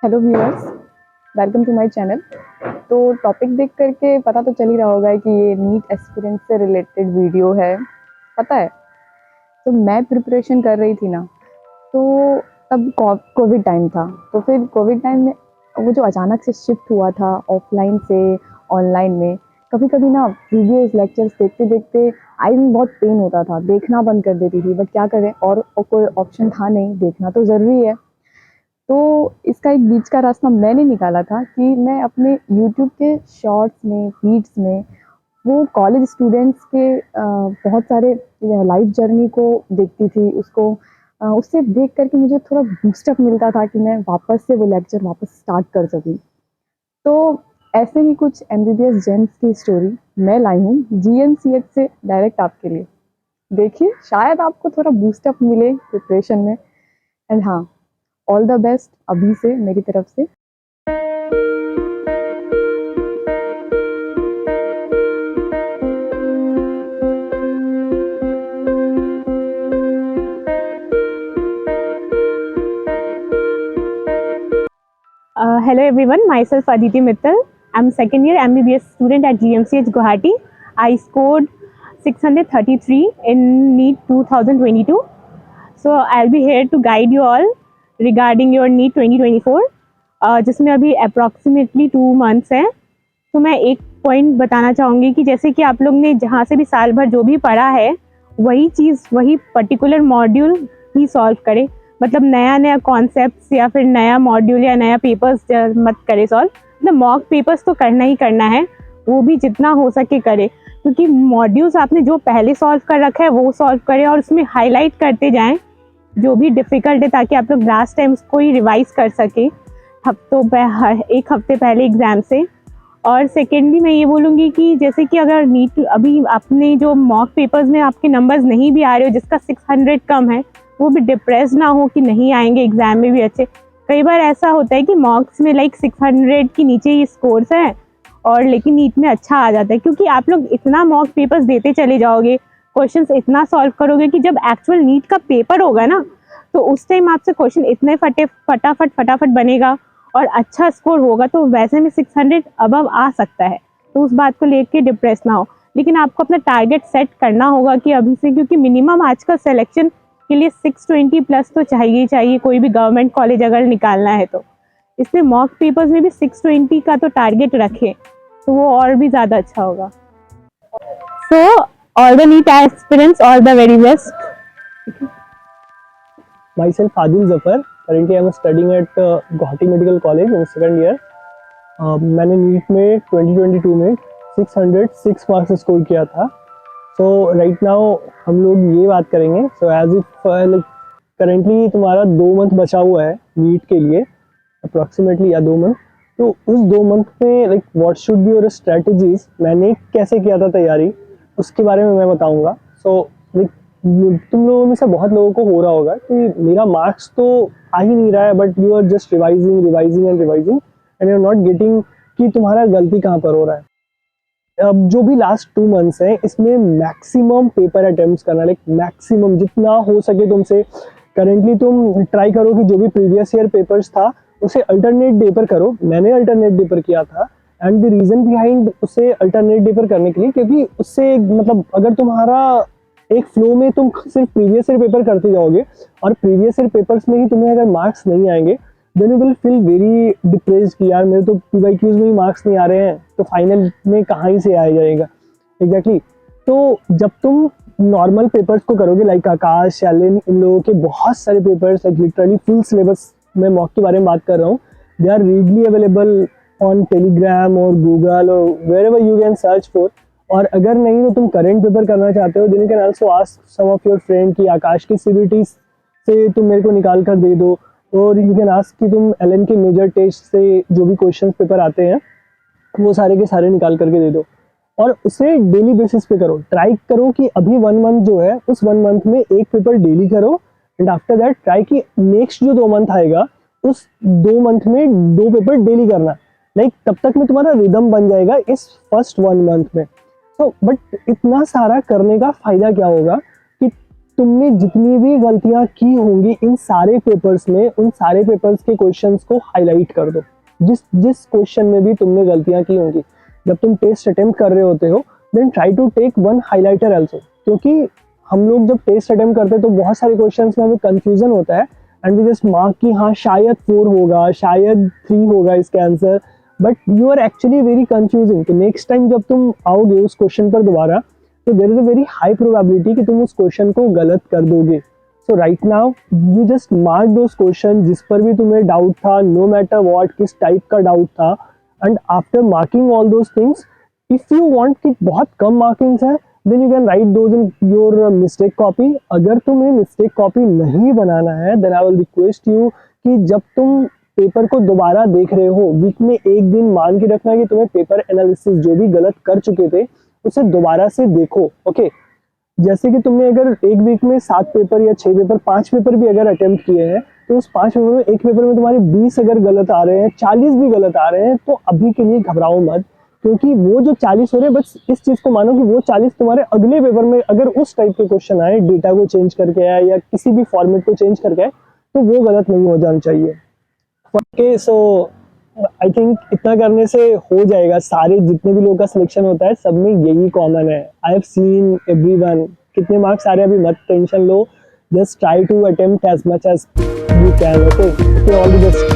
Hello viewers, welcome to my channel. तो topic देख करके पता तो चल ही रहा होगा कि ये नीट एस्पिरेंट से रिलेटेड वीडियो है। पता है, तो मैं प्रिपरेशन कर रही थी ना, तो तब कोविड टाइम था। तो फिर कोविड टाइम में वो जो अचानक से शिफ्ट हुआ था ऑफलाइन से ऑनलाइन में, कभी कभी ना वीडियोस लेक्चर्स देखते देखते आई में बहुत पेन होता था, देखना बंद कर देती थी। बट क्या करें, और कोई ऑप्शन था नहीं, देखना तो ज़रूरी है। तो इसका एक बीच का रास्ता मैंने निकाला था कि मैं अपने यूट्यूब के शॉर्ट्स में, फीड्स में वो कॉलेज स्टूडेंट्स के बहुत सारे लाइफ जर्नी को देखती थी। उससे देख करके मुझे थोड़ा बूस्टअप मिलता था कि मैं वापस से वो लेक्चर वापस स्टार्ट कर सकूँ। तो ऐसे ही कुछ एमबीबीएस जेम्स की स्टोरी मैं लाई हूँ जीएमसीएच से डायरेक्ट आपके लिए। देखिए, शायद आपको थोड़ा बूस्टअप मिले प्रिपरेशन में। एंड हाँ, ऑल द बेस्ट अभी से मेरी तरफ से। Hello everyone, myself Aditi Mittal. I'm second year MBBS student at GMCH Guwahati. I scored 633 in NEET 2022. So I'll be here to guide you all regarding your NEET 2024, जिसमें अभी approximately 2 months हैं। तो मैं एक पॉइंट बताना चाहूँगी कि जैसे कि आप लोग ने जहाँ से भी साल भर जो भी पढ़ा है, वही चीज़ वही पर्टिकुलर मॉड्यूल ही सॉल्व करें। मतलब नया नया कॉन्सेप्ट्स या फिर नया मॉड्यूल या नया पेपर्स मत करें सॉल्व। मतलब मॉक पेपर्स तो करना ही करना है, वो भी जितना हो सके करें, क्योंकि मॉड्यूल्स आपने जो पहले सॉल्व कर रखा है वो सॉल्व करें और उसमें हाईलाइट करते जाएं जो भी डिफ़िकल्ट है, ताकि आप लोग लास्ट टाइम उसको ही रिवाइज कर सकें एक हफ्ते पहले एग्ज़ाम से। और सेकेंडली मैं ये बोलूँगी कि जैसे कि अगर नीट अभी आपने जो मॉक पेपर्स में आपके नंबर्स नहीं भी आ रहे हो, जिसका 600 कम है, वो भी डिप्रेस ना हो कि नहीं आएंगे एग्ज़ाम में भी अच्छे। कई बार ऐसा होता है कि मॉक्स में लाइक 600 के नीचे ही स्कोर्स हैं और लेकिन नीट में अच्छा आ जाता है, क्योंकि आप लोग इतना मॉक पेपर्स देते चले जाओगे, क्वेश्चंस इतना सॉल्व करोगे कि जब एक्चुअल नीट का पेपर होगा ना, तो उस टाइम आपसे क्वेश्चन इतने फटाफट बनेगा और अच्छा स्कोर होगा, तो वैसे में 600 अबव आ सकता है। तो उस बात को लेके डिप्रेस ना हो, लेकिन आपको अपना टारगेट सेट करना होगा कि अभी से, क्योंकि मिनिमम आजकल सिलेक्शन के लिए 620 प्लस तो चाहिए ही चाहिए, कोई भी गवर्नमेंट कॉलेज अगर निकालना है तो। इसलिए मॉक पेपर्स में भी 620 का तो टारगेट रखें, तो वो और भी ज़्यादा अच्छा होगा। So all the NEET aspirants, all the very best. Myself Adil Zafar. Currently, I'm studying at Guwahati Medical College in second year. मैंने नीट में 2022 में 606 मार्क्स स्कोर किया था। सो राइट नाउ हम लोग ये बात करेंगे। So as if like currently तुम्हारा 2 मंथ बचा हुआ है नीट के लिए, अप्रॉक्सीमेटली, या 2 मंथ। तो उस 2 मंथ में like what should be your strategies, मैंने कैसे किया था तैयारी, उसके बारे में मैं बताऊंगा। सो लाइक तुम लोगों में से बहुत लोगों को हो रहा होगा कि मेरा मार्क्स तो आ ही नहीं रहा है, but you are just revising revising and revising and you are not getting कि तुम्हारा गलती कहाँ पर हो रहा है। अब जो भी लास्ट 2 मंथ्स हैं, इसमें मैक्सिमम पेपर अटेम्प्ट्स करना, लाइक मैक्सिमम जितना हो सके तुमसे। करेंटली तुम ट्राई करो कि जो भी प्रीवियस ईयर पेपर्स था उसे अल्टरनेट डे पर करो। मैंने अल्टरनेट डे पर किया था, एंड द रीज़न बिहाइंड उसे अल्टरनेट डे पर करने के लिए, क्योंकि उससे मतलब अगर तुम्हारा एक फ्लो में तुम सिर्फ प्रीवियस ईयर पेपर करते जाओगे और प्रीवियस ईयर पेपर्स में ही तुम्हें अगर मार्क्स नहीं आएंगे, then you will feel very depressed कि यार मेरे तो पीवाईक्यूज में ही मार्क्स नहीं आ रहे हैं, तो फाइनल में कहाँ ही से आ जाएगा। एग्जैक्टली। तो जब तुम नॉर्मल पेपर्स को करोगे, लाइक आकाश, शैलिन, इन लोगों के बहुत सारे papers, like literally full syllabus में मॉक के बारे में बात कर रहा हूँ, they are readily available on Telegram और गूगल और wherever you can search for. और अगर नहीं तो तुम करेंट पेपर करना चाहते हो, then you can also ask some of your friend कि आकाश की सीबीटी से तुम मेरे को निकाल कर दे दो, और यू कैन आस्क कि तुम एलएन के मेजर टेस्ट से जो भी क्वेश्चन पेपर आते हैं वो सारे के सारे निकाल करके दे दो, और उसे डेली बेसिस पे करो। ट्राई करो कि अभी 1 मंथ जो है, उस 1 मंथ में एक पेपर डेली करो, एंड आफ्टर दैट ट्राई कि नेक्स्ट जो 2 मंथ आएगा उस 2 मंथ में 2 पेपर डेली करना। लाइक तब तक में तुम्हारा रिदम बन जाएगा इस फर्स्ट 1 मंथ में। तो बट इतना सारा करने का फायदा क्या होगा कि तुमने जितनी भी गलतियां की होंगी इन सारे पेपर्स में, उन सारे पेपर्स के क्वेश्चंस को हाईलाइट कर दो। जिस जिस क्वेश्चन में भी तुमने गलतियां की होंगी, जब तुम टेस्ट अटेम्प्ट कर रहे होते हो, then try to take one highlighter also. क्योंकि हम लोग जब टेस्ट अटेम्प्ट करते हैं तो बहुत सारे क्वेश्चंस में हमें कंफ्यूजन होता है एंड वी जस्ट मार्क कि हाँ शायद 4 होगा, शायद 3 होगा इसका answer, but you are actually very confusing. तो नेक्स्ट टाइम जब तुम आओगे उस क्वेश्चन पर दोबारा, तो there is a very high probability कि तुम उस क्वेश्चन को गलत कर दोगे। So right now you just mark those question जिस पर भी तुम्हें डाउट था, नो मैटर व्हाट, किस टाइप का डाउट था, and after marking all those things, if you want कि बहुत कम मार्किंग्स है, then you can write those in your mistake copy. अगर तुम्हें मिस्टेक कॉपी नहीं बनाना है, then I will request you कि जब तुम पेपर को दोबारा देख रहे हो, वीक में एक दिन मान के रखना कि तुम्हें पेपर एनालिसिस जो भी गलत कर चुके थे उसे दोबारा से देखो। ओके, जैसे कि तुमने अगर एक वीक में 7 पेपर या 6 पेपर, 5 पेपर भी अगर अटेम्प्ट किए हैं, तो उस 5 पेपर में एक पेपर में तुम्हारे 20 अगर गलत आ रहे हैं, 40 भी गलत आ रहे हैं, तो अभी के लिए घबराओ मत। क्योंकि वो जो 40 हो रहे हैं, बस इस चीज को मानो कि वो 40 तुम्हारे अगले पेपर में अगर उस टाइप के क्वेश्चन आए, डेटा को चेंज करके आए या किसी भी फॉर्मेट को चेंज करके आए, तो वो गलत नहीं हो जाना चाहिए। ओके, सो आई थिंक इतना करने से हो जाएगा। सारे जितने भी लोग का सिलेक्शन होता है सब में यही कॉमन है। I have seen everyone. कितने मार्क्स आ रहे हैं अभी मत टेंशन लो, just try to attempt as much as you can. Okay, all the best.